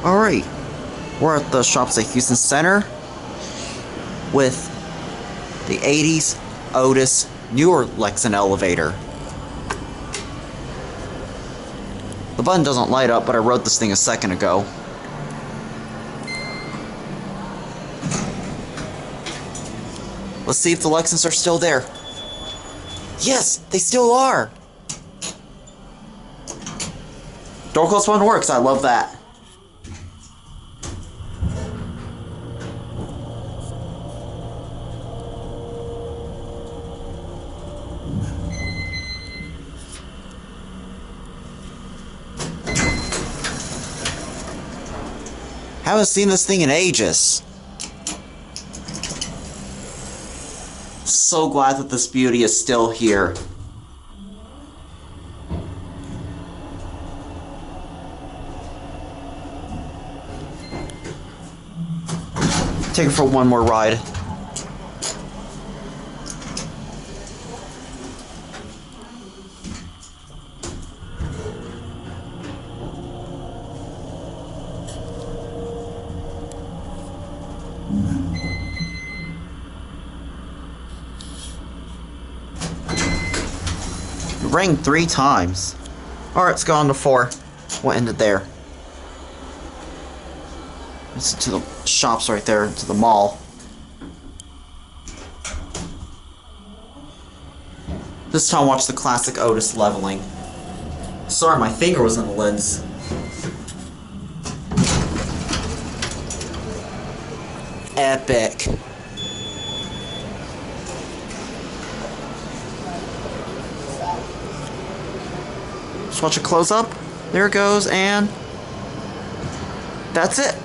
Alright, we're at the shops at Houston Center with the 80s Otis newer Lexan elevator. The button doesn't light up, but I wrote this thing a second ago. Let's see if the Lexans are still there. Yes, they still are! Door close button works, I love that. Haven't seen this thing in ages. So glad that this beauty is still here. Take it for one more ride. It rang 3 times. Alright, let's go on to 4. We'll end it there. It's to the shops right there, to the mall. This time watch the classic Otis leveling. Sorry, my finger was in the lens. Epic. Just watch it close up. There it goes, and that's it.